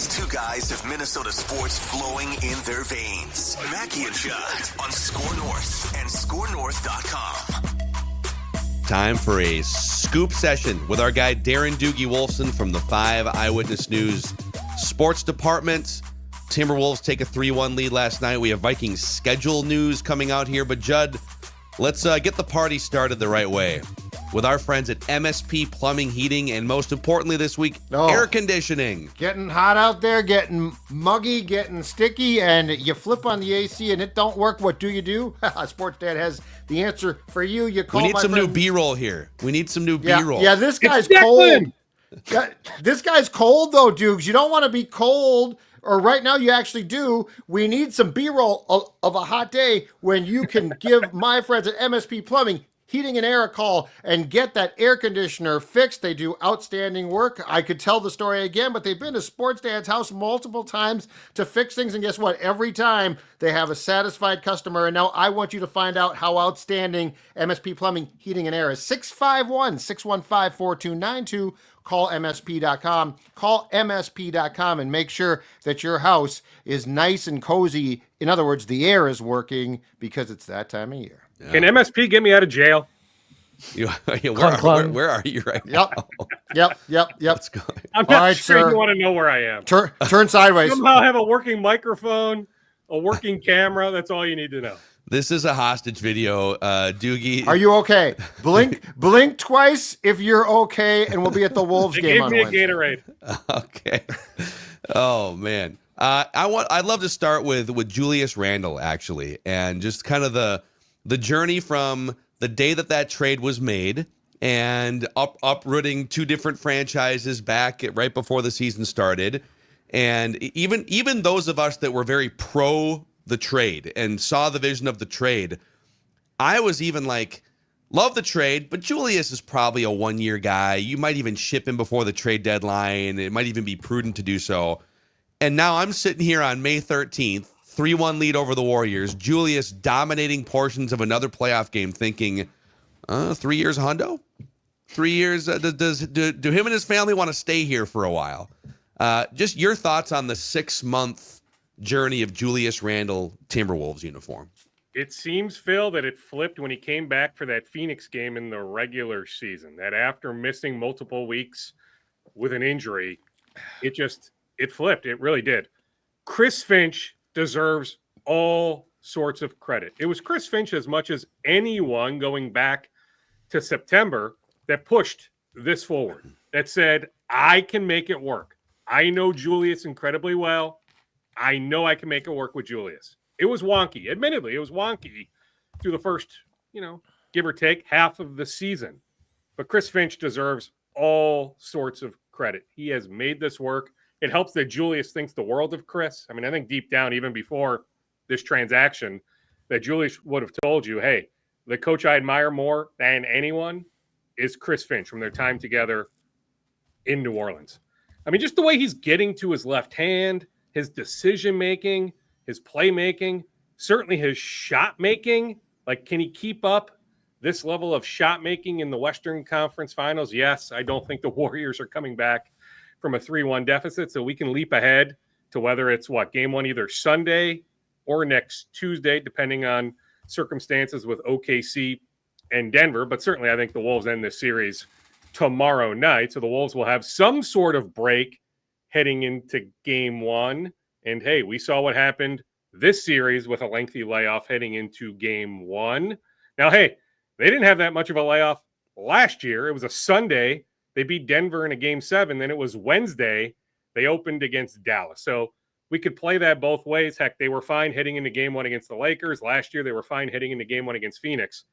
These two guys have Minnesota sports flowing in their veins. Mackey and Judd on Score North and ScoreNorth.com. Time for a scoop session with our guy Darren Doogie Wolfson from the 5 Eyewitness News Sports Department. Timberwolves take a 3-1 lead last night. We have Vikings schedule news coming out here. But Judd, let's get the party started the right way with our friends at MSP Plumbing, Heating, and most importantly this week, air conditioning. Getting hot out there, getting muggy, getting sticky, and you flip on the AC and it don't work. What do? Sports Dad has the answer for you. You call. We need some new B-roll here. Yeah, this guy's cold. This guy's cold though, Dukes. You don't want to be cold. Or right now you actually do. We need some B-roll of a hot day when you can give my friends at MSP Plumbing, Heating and Air a call and get that air conditioner fixed. They do outstanding work. I could tell the story again, but they've been to Sports Dad's house multiple times to fix things. And guess what? Every time they have a satisfied customer. And now I want you to find out how outstanding MSP Plumbing, Heating and Air is. 651-615-4292. Call MSP.com. Call MSP.com and make sure that your house is nice and cozy. In other words, the air is working because it's that time of year. Yeah. Can MSP get me out of jail? Where are you right now? Yep. What's going on? I'm not sure you want to know where I am. Turn sideways. Somehow have a working microphone, a working camera. That's all you need to know. This is a hostage video, Doogie. Are you okay? Blink twice if you're okay, and we'll be at the Wolves game on Wednesday. Give me a Gatorade. Okay. Oh man, I'd love to start with Julius Randle actually, and just kind of the journey from the day that trade was made and uprooting two different franchises back right before the season started, and even those of us that were very pro the trade and saw the vision of the trade, I was even like, love the trade, but Julius is probably a 1-year guy. You might even ship him before the trade deadline. It might even be prudent to do so. And now I'm sitting here on May 13th, 3-1 lead over the Warriors, Julius dominating portions of another playoff game, thinking, 3 years hundo? 3 years, do him and his family want to stay here for a while? Just your thoughts on the 6-month journey of Julius Randle Timberwolves uniform. It seems, Phil, that it flipped when he came back for that Phoenix game in the regular season. That after missing multiple weeks with an injury, it flipped. It really did. Chris Finch deserves all sorts of credit. It was Chris Finch as much as anyone going back to September that pushed this forward, that said, I can make it work. I know Julius incredibly well. I know I can make it work with Julius. It was wonky. Admittedly, it was wonky through the first, give or take half of the season. But Chris Finch deserves all sorts of credit. He has made this work. It helps that Julius thinks the world of Chris. I mean, I think deep down, even before this transaction, that Julius would have told you, hey, the coach I admire more than anyone is Chris Finch from their time together in New Orleans. I mean, just the way he's getting to his left hand, his decision-making, his playmaking, certainly his shot-making. Like, can he keep up this level of shot-making in the Western Conference Finals? Yes, I don't think the Warriors are coming back from a 3-1 deficit, so we can leap ahead to whether it's, game one either Sunday or next Tuesday, depending on circumstances with OKC and Denver. But certainly I think the Wolves end this series tomorrow night, so the Wolves will have some sort of break heading into game one. And hey, we saw what happened this series with a lengthy layoff heading into game one. Now, hey, they didn't have that much of a layoff last year. It was a Sunday. They beat Denver in a game 7. Then it was Wednesday. They opened against Dallas. So we could play that both ways. Heck, they were fine heading into game 1 against the Lakers. Last year, they were fine heading into game 1 against Phoenix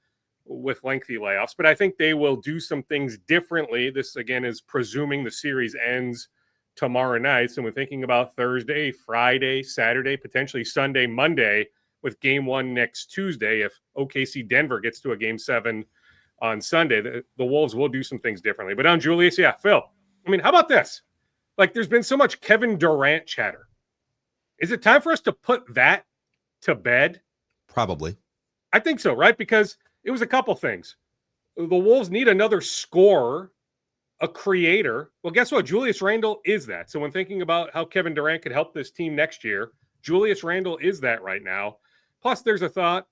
with lengthy layoffs. But I think they will do some things differently. This, again, is presuming the series ends tomorrow night. So we're thinking about Thursday, Friday, Saturday, potentially Sunday, Monday, with game 1 next Tuesday. If OKC Denver gets to a game 7 on Sunday, the Wolves will do some things differently. But on Julius, yeah, Phil, I mean, how about this? Like, there's been so much Kevin Durant chatter. Is it time for us to put that to bed? Probably. I think so, right? Because it was a couple things. The Wolves need another scorer a creator. Well, guess what? Julius Randle is that. So when thinking about how Kevin Durant could help this team next year, Julius Randle is that right now. Plus, there's a thought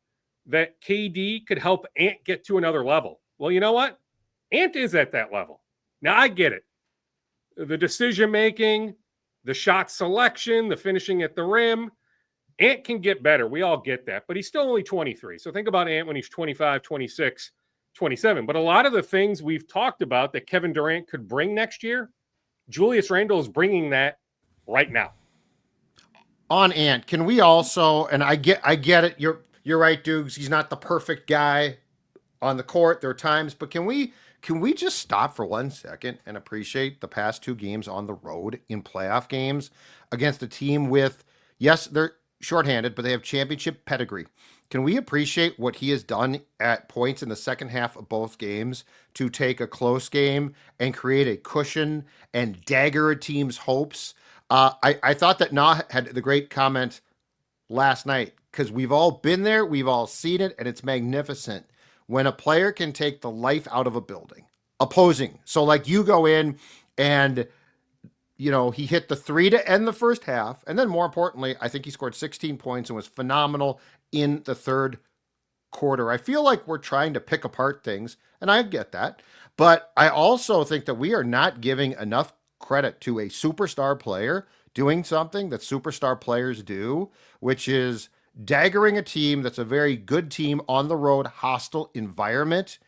that KD could help Ant get to another level. Well, you know what? Ant is at that level. Now, I get it. The decision-making, the shot selection, the finishing at the rim, Ant can get better. We all get that. But he's still only 23. So think about Ant when he's 25, 26, 27. But a lot of the things we've talked about that Kevin Durant could bring next year, Julius Randle is bringing that right now. On Ant, can we also, and I get it, you're right, Dukes, he's not the perfect guy on the court. There are times, but can we just stop for 1 second and appreciate the past 2 games on the road in playoff games against a team with, yes, they're shorthanded, but they have championship pedigree. Can we appreciate what he has done at points in the second half of both games to take a close game and create a cushion and dagger a team's hopes? I thought that Nah had the great comment last night, because we've all been there, we've all seen it, and it's magnificent when a player can take the life out of a building. Opposing. So like you go in and, you know, he hit the 3 to end the first half. And then more importantly, I think he scored 16 points and was phenomenal in the third quarter. I feel like we're trying to pick apart things, and I get that. But I also think that we are not giving enough credit to a superstar player doing something that superstar players do, which is daggering a team that's a very good team on the road, hostile environment.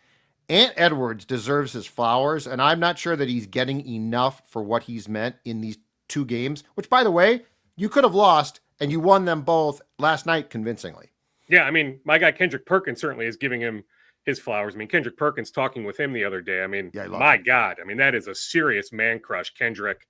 Ant Edwards deserves his flowers, and I'm not sure that he's getting enough for what he's meant in these 2 games, which, by the way, you could have lost, and you won them both last night convincingly. Yeah, I mean, my guy Kendrick Perkins certainly is giving him his flowers. I mean, Kendrick Perkins talking with him the other day. I mean, yeah, my God. I mean, that is a serious man crush, Kendrick,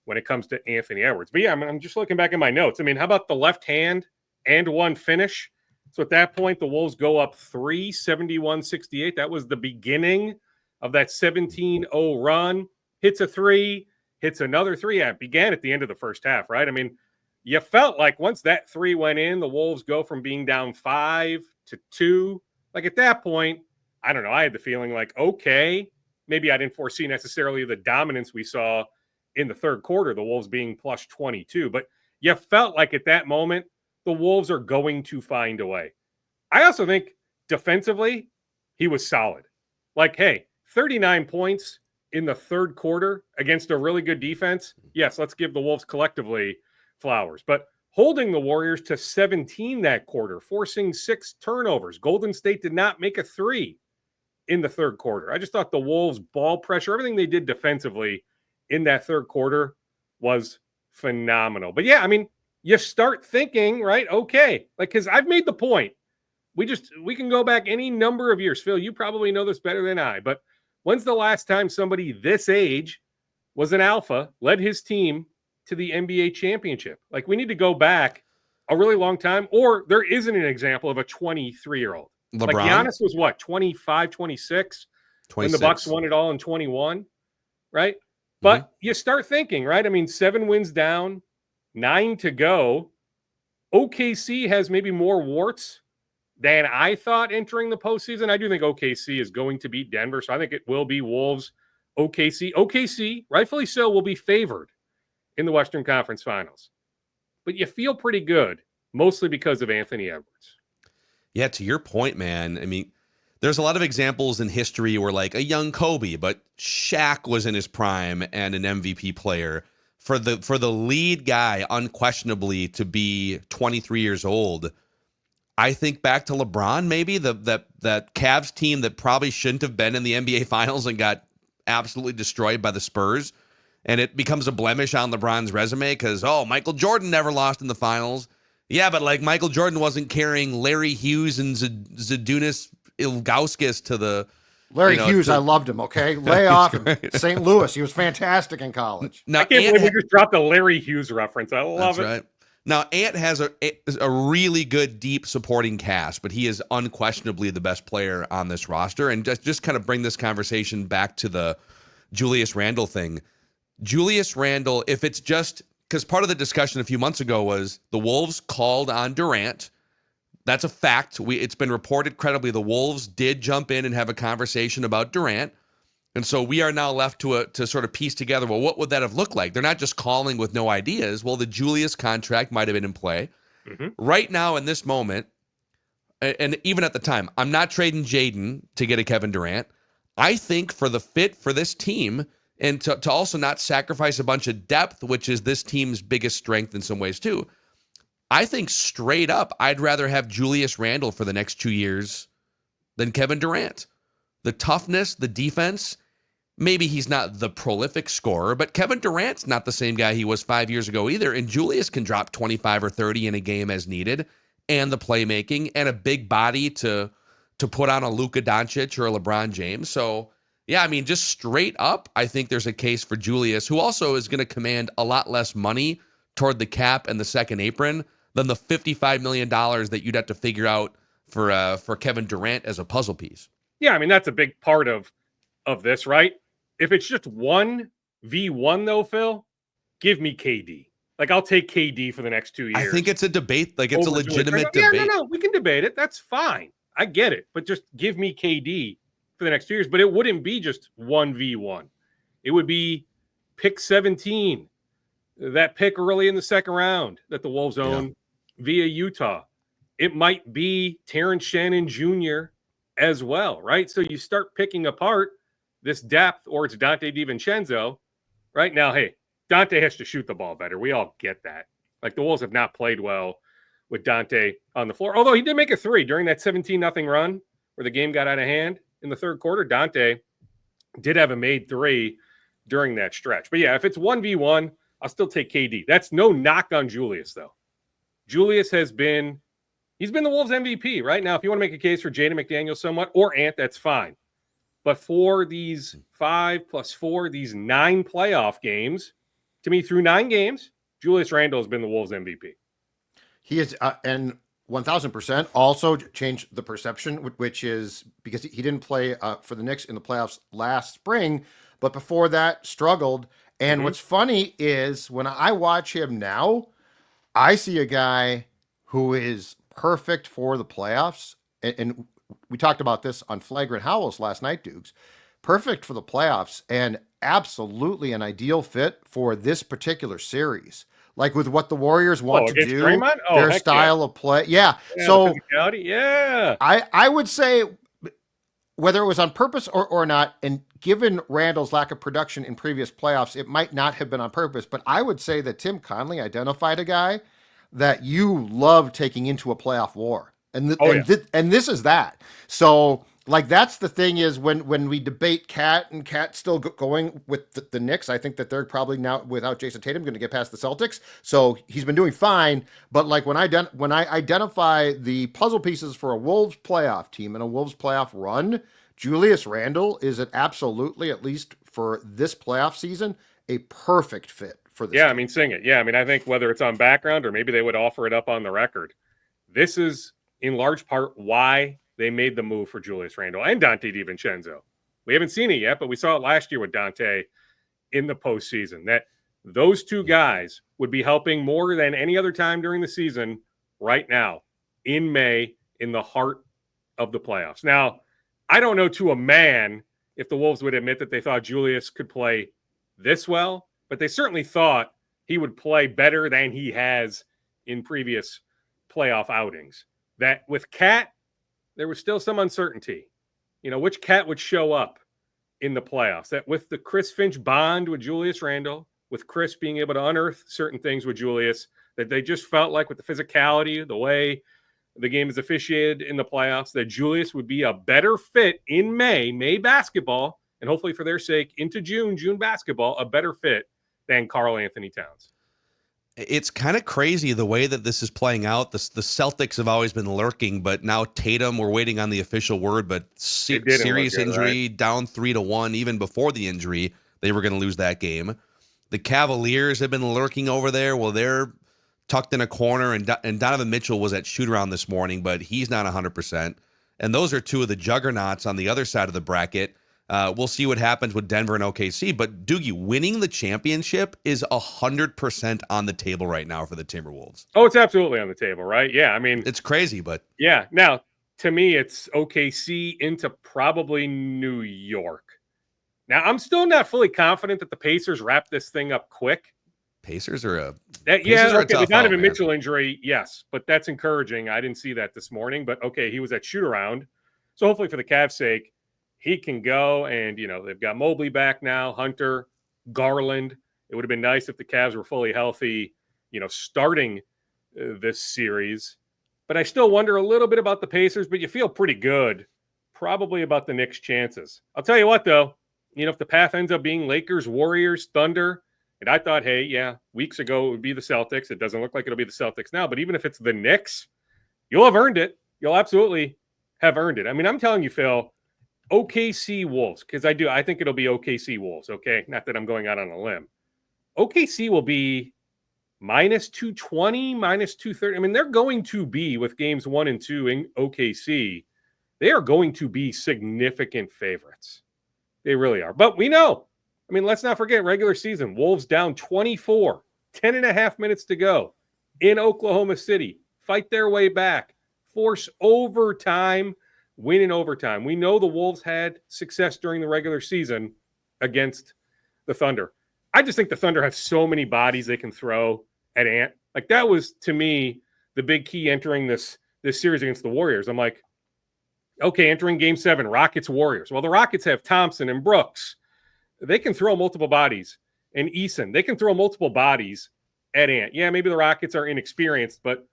when it comes to Anthony Edwards. But yeah, I'm just looking back at my notes. I mean, how about the left hand and 1 finish? So at that point, the Wolves go up 3, 71-68. That was the beginning of that 17-0 run. Hits a 3, hits another 3. Yeah, it began at the end of the first half, right? I mean, you felt like once that 3 went in, the Wolves go from being down 5 to 2. Like at that point, I don't know. I had the feeling like, okay, maybe I didn't foresee necessarily the dominance we saw in the third quarter, the Wolves being plus 22. But you felt like at that moment, the Wolves are going to find a way. I also think defensively, he was solid. Like, hey, 39 points in the third quarter against a really good defense. Yes, let's give the Wolves collectively flowers. But holding the Warriors to 17 that quarter, forcing 6 turnovers. Golden State did not make a 3 in the third quarter. I just thought the Wolves' ball pressure, everything they did defensively in that third quarter was phenomenal. But yeah, I mean, you start thinking, right? Okay, like, because I've made the point. We can go back any number of years. Phil, you probably know this better than I, but when's the last time somebody this age was an alpha, led his team to the NBA championship? Like, we need to go back a really long time, or there isn't an example of a 23-year-old. LeBron? Like, Giannis was what, 25, 26? When the Bucks won it all in 21, right? But you start thinking, right? I mean, 7 wins down, 9 to go. OKC has maybe more warts than I thought entering the postseason. I do think OKC is going to beat Denver, so I think it will be Wolves, OKC. OKC, rightfully so, will be favored in the Western Conference Finals. But you feel pretty good, mostly because of Anthony Edwards. Yeah, to your point, man, I mean, there's a lot of examples in history where, like, a young Kobe, but Shaq was in his prime and an MVP player. For the lead guy, unquestionably, to be 23 years old, I think back to LeBron, maybe that Cavs team that probably shouldn't have been in the NBA Finals and got absolutely destroyed by the Spurs, and it becomes a blemish on LeBron's resume because, oh, Michael Jordan never lost in the Finals. Yeah, but like Michael Jordan wasn't carrying Larry Hughes and Zydrunas Ilgauskas to the Larry Hughes, I loved him, okay? Lay off him. Right. St. Louis. He was fantastic in college. Now, I can't believe we just dropped a Larry Hughes reference. I love it. Right. Now, Ant has a really good, deep supporting cast, but he is unquestionably the best player on this roster. And just kind of bring this conversation back to the Julius Randle thing. Julius Randle, if it's just because part of the discussion a few months ago was the Wolves called on Durant. That's a fact. It's been reported credibly the Wolves did jump in and have a conversation about Durant. And so we are now left to sort of piece together, well, what would that have looked like? They're not just calling with no ideas. Well, the Julius contract might have been in play. Mm-hmm. Right now in this moment, and even at the time, I'm not trading Jaden to get a Kevin Durant. I think for the fit for this team and to also not sacrifice a bunch of depth, which is this team's biggest strength in some ways too, I think straight up, I'd rather have Julius Randle for the next 2 years than Kevin Durant. The toughness, the defense, maybe he's not the prolific scorer, but Kevin Durant's not the same guy he was 5 years ago either. And Julius can drop 25 or 30 in a game as needed, and the playmaking and a big body to put on a Luka Doncic or a LeBron James. So, yeah, I mean, just straight up, I think there's a case for Julius, who also is going to command a lot less money toward the cap and the second apron than the $55 million that you'd have to figure out for Kevin Durant as a puzzle piece. Yeah, I mean, that's a big part of this, right? If it's just 1v1 though, Phil, give me KD. Like, I'll take KD for the next 2 years. I think it's a debate. Like, it's a legitimate debate. debate. No, we can debate it. That's fine. I get it. But just give me KD for the next 2 years. But it wouldn't be just 1v1. It would be pick 17, that pick early in the second round that the Wolves own via Utah. It might be Terrence Shannon Jr. as well, right? So you start picking apart this depth, or it's Dante DiVincenzo. Right now, hey, Dante has to shoot the ball better. We all get that. Like, the Wolves have not played well with Dante on the floor. Although he did make a three during that 17-0 run where the game got out of hand in the third quarter. Dante did have a made three during that stretch. But yeah, if it's 1v1, I'll still take KD. That's no knock on Julius, though. Julius he's been the Wolves MVP right now. If you want to make a case for Jaden McDaniels somewhat, or Ant, that's fine. But for these 5 + 4, these 9 playoff games, to me, through 9 games, Julius Randle has been the Wolves MVP. He is, and 1,000% also changed the perception, which is because he didn't play for the Knicks in the playoffs last spring, but before that struggled. And what's funny is when I watch him now, I see a guy who is perfect for the playoffs. And we talked about this on Flagrant Howls last night, Dukes. Perfect for the playoffs and absolutely an ideal fit for this particular series. Like with what the Warriors want to do, their style of play. Yeah. So I would say whether it was on purpose or not, and given Randall's lack of production in previous playoffs, it might not have been on purpose. But I would say that Tim Conley identified a guy that you love taking into a playoff war. And this is that. So, like, that's the thing is when we debate Cat and Cat still going with the Knicks, I think that they're probably now, without Jason Tatum, going to get past the Celtics. So he's been doing fine. But like when I identify the puzzle pieces for a Wolves playoff team and a Wolves playoff run, Julius Randle is absolutely, at least for this playoff season, a perfect fit for this. Yeah, team. I mean, sing it. Yeah, I mean, I think whether it's on background or maybe they would offer it up on the record, this is in large part why they made the move for Julius Randle and Dante DiVincenzo. We haven't seen it yet, but we saw it last year with Dante in the postseason, that those two guys would be helping more than any other time during the season right now in May in the heart of the playoffs. Now, I don't know to a man if the Wolves would admit that they thought Julius could play this well, but they certainly thought he would play better than he has in previous playoff outings. That with Cat, there was still some uncertainty, which Cat would show up in the playoffs. That with the Chris Finch bond with Julius Randle, with Chris being able to unearth certain things with Julius, that they just felt like with the physicality, the way the game is officiated in the playoffs, that Julius would be a better fit in May basketball, and hopefully for their sake into June basketball, a better fit than Karl Anthony Towns. It's kind of crazy the way that this is playing out. The Celtics have always been lurking, but now Tatum, we're waiting on the official word, but serious injury, right? Down 3-1. Even before the injury, they were going to lose that game. The Cavaliers have been lurking over there. Well, they're tucked in a corner, and Donovan Mitchell was at shoot-around this morning, but he's not 100%. And those are two of the juggernauts on the other side of the bracket. We'll see what happens with Denver and OKC. But, Doogie, winning the championship is 100% on the table right now for the Timberwolves. Oh, it's absolutely on the table, right? Yeah, I mean, it's crazy, but yeah. Now, to me, it's OKC into probably New York. Now, I'm still not fully confident that the Pacers wrap this thing up quick. Pacers are a The tough Donovan out, Mitchell injury, yes, but that's encouraging. I didn't see that this morning, but okay, he was at shoot around. So hopefully for the Cavs' sake, he can go. And, they've got Mobley back now, Hunter, Garland. It would have been nice if the Cavs were fully healthy, starting this series. But I still wonder a little bit about the Pacers, but you feel pretty good probably about the Knicks' chances. I'll tell you what, though, if the path ends up being Lakers, Warriors, Thunder, and I thought, hey, yeah, weeks ago it would be the Celtics. It doesn't look like it'll be the Celtics now. But even if it's the Knicks, you'll have earned it. You'll absolutely have earned it. I mean, I'm telling you, Phil, OKC Wolves, because I think it'll be OKC Wolves, okay? Not that I'm going out on a limb. OKC will be minus 220, minus 230. I mean, they're going to be, with games 1 and 2 in OKC, they are going to be significant favorites. They really are. But we know. I mean, let's not forget regular season. Wolves down 24, 10 and a half minutes to go in Oklahoma City. Fight their way back. Force overtime. Win in overtime. We know the Wolves had success during the regular season against the Thunder. I just think the Thunder have so many bodies they can throw at Ant. Like, that was, to me, the big key entering this series against the Warriors. I'm like, okay, entering Game 7, Rockets-Warriors. Well, the Rockets have Thompson and Brooks. They can throw multiple bodies. And Eason, they can throw multiple bodies at Ant. Yeah, maybe the Rockets are inexperienced, but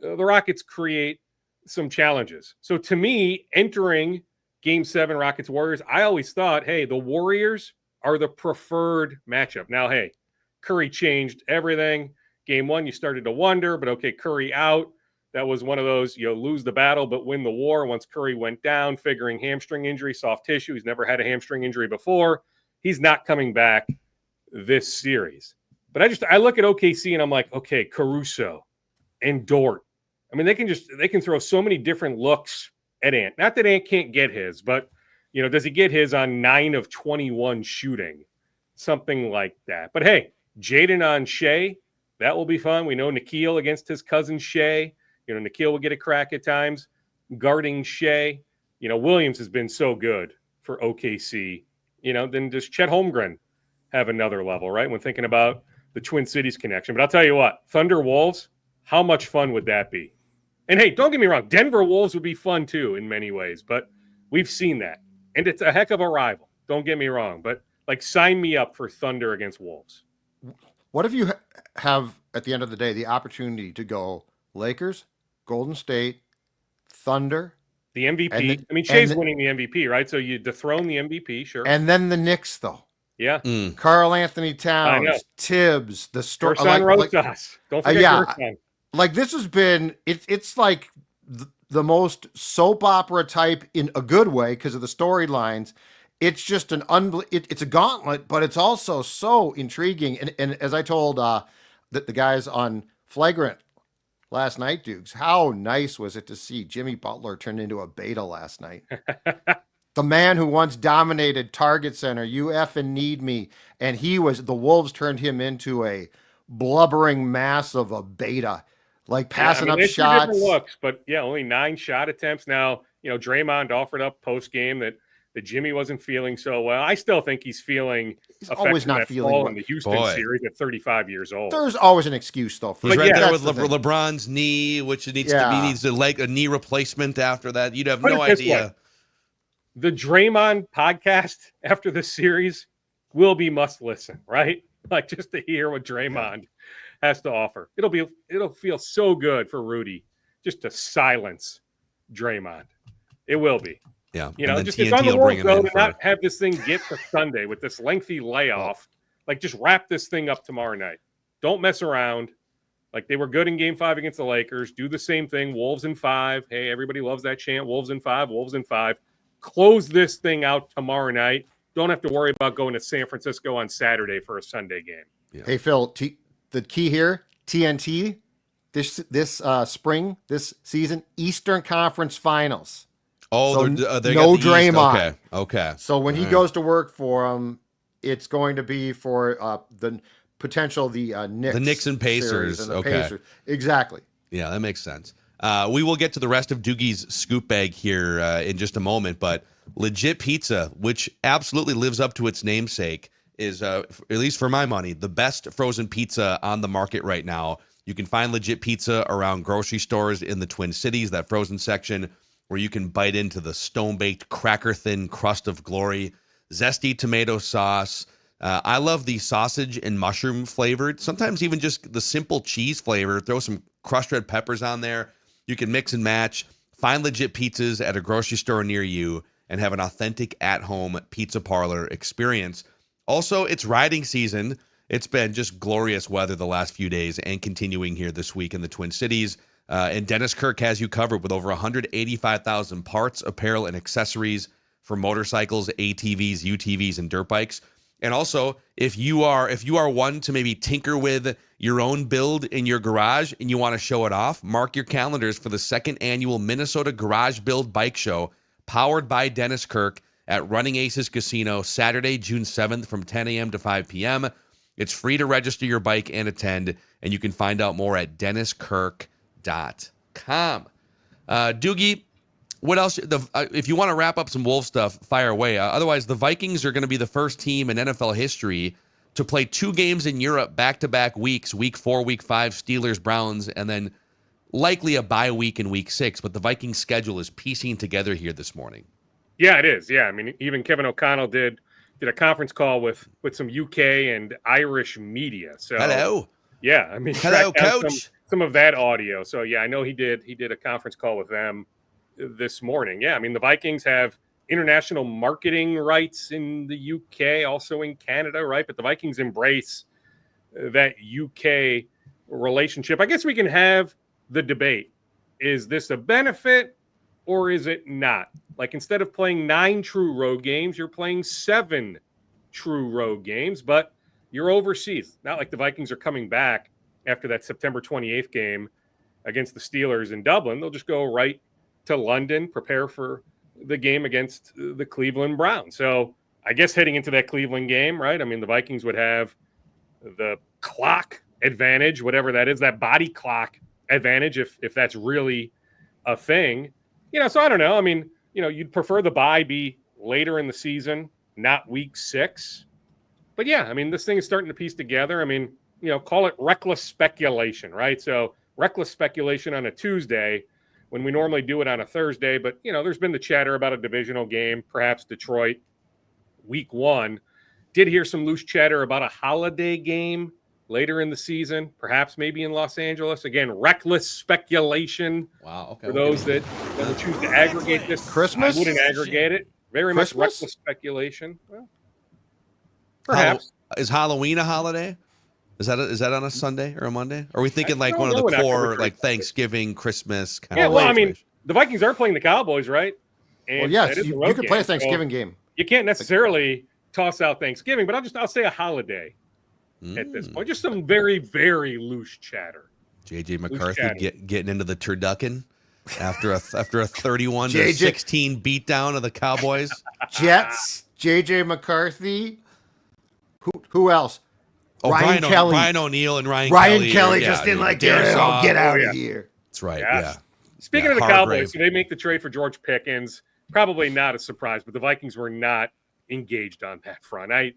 the Rockets create some challenges. So to me, entering Game 7 Rockets-Warriors, I always thought, hey, the Warriors are the preferred matchup. Now, hey, Curry changed everything. Game 1, you started to wonder, but okay, Curry out. That was one of those, lose the battle but win the war. Once Curry went down, figuring hamstring injury, soft tissue. He's never had a hamstring injury before. He's not coming back this series. But I look at OKC and I'm like, okay, Caruso and Dort. I mean, they can throw so many different looks at Ant. Not that Ant can't get his, but does he get his on 9 of 21 shooting? Something like that. But hey, Jaden on Shea, that will be fun. We know Nikhil against his cousin Shea. Nikhil will get a crack at times. Guarding Shea. Williams has been so good for OKC. Then does Chet Holmgren have another level, right? When thinking about the Twin Cities connection. But I'll tell you what, Thunder Wolves, how much fun would that be? And hey, don't get me wrong, Denver Wolves would be fun too in many ways, but we've seen that. And it's a heck of a rival. Don't get me wrong, but sign me up for Thunder against Wolves. What if you have, at the end of the day, the opportunity to go Lakers, Golden State, Thunder, the MVP. Shea's winning the MVP, right? So you dethrone the MVP, sure. And then the Knicks, though. Yeah. Karl Anthony Towns, Tibbs, the story. Rosas. Don't forget Gerson. This has been, it's like the most soap opera type in a good way because of the storylines. It's just it's a gauntlet, but it's also so intriguing. And as I told the guys on Flagrant last night, Dukes, how nice was it to see Jimmy Butler turn into a beta last night? The man who once dominated Target Center, you effing need me. And the Wolves turned him into a blubbering mass of a beta, passing up shots. 2 different looks, but only 9 shot attempts. Now, Draymond offered up post game that Jimmy wasn't feeling so well. I still think he's feeling. He's always not feeling well in the Houston series at 35 years old. There's always an excuse though. He's right there with LeBron's knee, which needs a knee replacement after that. You'd have no idea. The Draymond podcast after the series will be must listen, right? Just to hear what Draymond has to offer. It'll feel so good for Rudy just to silence Draymond. It will be. Yeah. Just it's on the Wolves though to not have this thing get to Sunday with this lengthy layoff. Just wrap this thing up tomorrow night. Don't mess around. They were good in Game 5 against the Lakers. Do the same thing. Wolves in 5. Hey, everybody loves that chant. Wolves in 5. Wolves in 5. Close this thing out tomorrow night. Don't have to worry about going to San Francisco on Saturday for a Sunday game. Yeah. Hey, Phil, the key here, TNT, this spring, this season, Eastern Conference Finals. Oh, so they no got the Draymond. Okay. So when he goes to work for them, it's going to be for the potential Knicks. The Knicks and Pacers. Pacers. Exactly. Yeah, that makes sense. We will get to the rest of Doogie's scoop bag here in just a moment, but Legit Pizza, which absolutely lives up to its namesake, is, at least for my money, the best frozen pizza on the market right now. You can find Legit Pizza around grocery stores in the Twin Cities, that frozen section where you can bite into the stone-baked, cracker-thin crust of glory, zesty tomato sauce. I love the sausage and mushroom flavored, sometimes even just the simple cheese flavor. Throw some crushed red peppers on there. You can mix and match. Find Legit Pizzas at a grocery store near you and have an authentic at-home pizza parlor experience. Also, it's riding season. It's been just glorious weather the last few days and continuing here this week in the Twin Cities. And Dennis Kirk has you covered with over 185,000 parts, apparel, and accessories for motorcycles, ATVs, UTVs, and dirt bikes. And also, if you are one to maybe tinker with your own build in your garage and you want to show it off, mark your calendars for the second annual Minnesota Garage Build Bike Show, powered by Dennis Kirk at Running Aces Casino, Saturday, June 7th from 10 a.m. to 5 p.m. It's free to register your bike and attend, and you can find out more at DennisKirk.com. Doogie, what else? If you want to wrap up some Wolves stuff, fire away. Otherwise, the Vikings are going to be the first team in NFL history to play 2 games in Europe back-to-back weeks, week 4, week 5, Steelers, Browns, and then likely a bye week in week 6. But the Vikings schedule is piecing together here this morning. Yeah, it is. Yeah, I mean, even Kevin O'Connell did a conference call with some UK and Irish media. So hello. Yeah, I mean, hello, coach. Some of that audio. So yeah, I know he did a conference call with them this morning. Yeah, I mean, the Vikings have international marketing rights in the UK, also in Canada, right? But the Vikings embrace that UK relationship. I guess we can have the debate. Is this a benefit or is it not? Like, instead of playing 9 true road games, you're playing 7 true road games, but you're overseas. Not like the Vikings are coming back after that September 28th game against the Steelers in Dublin. They'll just go right to London, prepare for the game against the Cleveland Browns. So I guess heading into that Cleveland game, right? I mean, the Vikings would have the clock advantage, whatever that is, that body clock advantage, if that's really a thing. So I don't know. I mean, you'd prefer the bye be later in the season, not week 6. But yeah, I mean, this thing is starting to piece together. I mean, call it reckless speculation, right? So reckless speculation on a Tuesday when we normally do it on a Thursday. But, there's been the chatter about a divisional game, perhaps Detroit, week 1. Did hear some loose chatter about a holiday game later in the season, perhaps maybe in Los Angeles. Again, reckless speculation. Wow. Okay. For those that would choose to aggregate this. Christmas? I wouldn't aggregate it. Very much reckless speculation. Well, perhaps. Is Halloween a holiday? Is that on a Sunday or a Monday? Or are we thinking like one of the core, like Thanksgiving, Christmas kind of? Yeah, well, I mean, the Vikings are playing the Cowboys, right? And well, yes, you could play a Thanksgiving game. You can't necessarily toss out Thanksgiving, but I'll say a holiday at this point. Just some very, very loose chatter. JJ McCarthy getting into the turducken after a 31-16 beatdown of the Cowboys. Jets, JJ McCarthy. Who else? Oh, Ryan Kelly. Brian O'Neill and Ryan Kelly just didn't like get out of here. That's right. Yeah. Speaking of the Cowboys, so they make the trade for George Pickens. Probably not a surprise, but the Vikings were not engaged on that front. I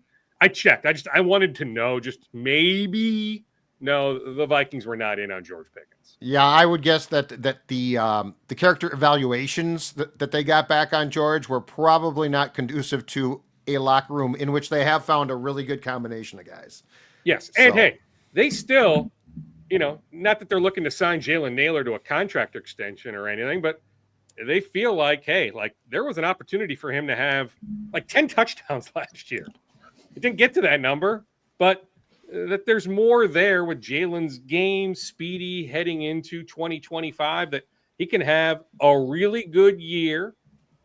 checked. I wanted to know, just maybe. No, the Vikings were not in on George Pickens. Yeah, I would guess that the character evaluations that they got back on George were probably not conducive to a locker room in which they have found a really good combination of guys. Yes, and hey, they still, not that they're looking to sign Jalen Nailor to a contract extension or anything, but they feel like, hey, like there was an opportunity for him to have like 10 touchdowns last year. It didn't get to that number, but that there's more there with Jalen's game, speedy heading into 2025, that he can have a really good year,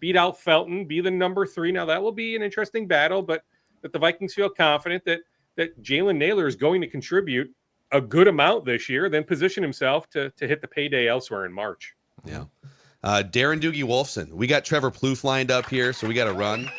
beat out Felton, be the number 3. Now that will be an interesting battle, but that the Vikings feel confident that Jalen Nailor is going to contribute a good amount this year, then position himself to hit the payday elsewhere in March. Yeah. Darren Doogie Wolfson. We got Trevor Plouffe lined up here, so we got to run.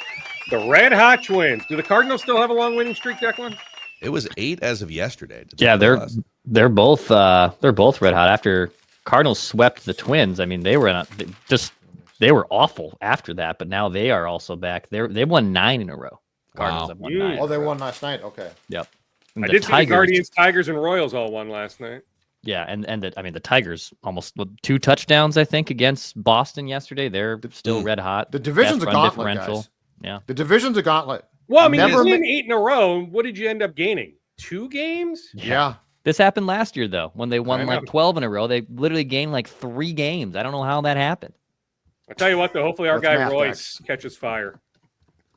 The Red Hot Twins. Do the Cardinals still have a long winning streak, Declan? It was 8 as of yesterday. Yeah, they're both red hot after Cardinals swept the Twins. I mean, they were awful after that, but now they are also back. They won 9 in a row. Cardinals have won 9. Oh, they won last night. Okay. Yep. I did see the Guardians, Tigers, and Royals all won last night. Yeah, and the Tigers almost 2 touchdowns, I think, against Boston yesterday. They're still red hot. The division's a gauntlet, guys. Yeah, the division's a gauntlet. Well, I mean, you win 8 in a row. What did you end up gaining? 2 games? Yeah. This happened last year, though, when they won like 12 in a row. They literally gained like 3 games. I don't know how that happened. I'll tell you what, though. Hopefully our guy Royce catches fire.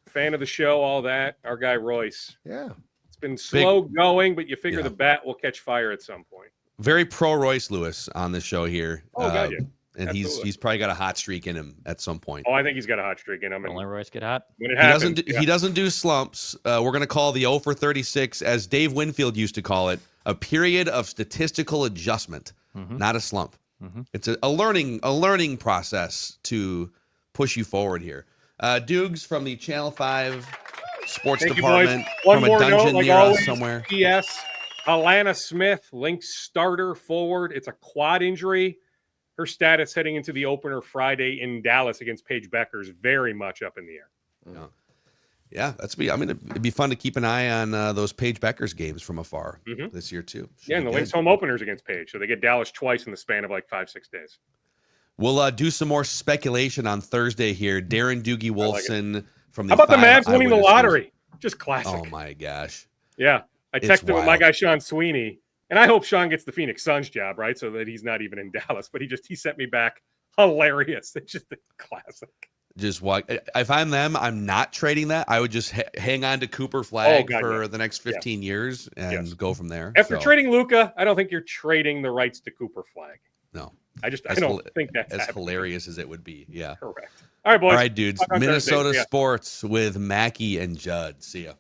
Fan of the show, all that. Our guy Royce. Yeah. It's been slow going, but you figure the bat will catch fire at some point. Very pro Royce Lewis on the show here. Oh, gotcha. And he's probably got a hot streak in him at some point. Oh, I think he's got a hot streak in him. Don't let Royce get hot. When it happens, he doesn't do slumps. We're going to call the 0 for 36, as Dave Winfield used to call it, a period of statistical adjustment, not a slump. It's a learning process to push you forward here. Doogs from the Channel 5 Sports Department, One from more a dungeon note, like near always, us somewhere. P.S. Alana Smith, Lynx starter forward. It's a quad injury. Her status heading into the opener Friday in Dallas against Paige Becker is very much up in the air. Yeah, it'd be fun to keep an eye on those Paige Becker's games from afar this year too. And the Lynx home openers against Paige, so they get Dallas twice in the span of like 5-6 days. We'll do some more speculation on Thursday here. Darren Doogie Wolfson from the. How about the Mavs winning the lottery? Just classic. Oh my gosh. Yeah, I texted with my guy Sean Sweeney, and I hope Sean gets the Phoenix Suns job, right, so that he's not even in Dallas. But he sent me back hilarious. It's just a classic. Just walk. If I'm them, I'm not trading that. I would just hang on to Cooper Flag for the next 15 years and go from there. After trading Luka, I don't think you're trading the rights to Cooper Flag. No, I don't think that's as hilarious as it would be. Yeah, correct. All right, boys. All right, dudes. Minnesota sports with Mackey and Judd. See ya.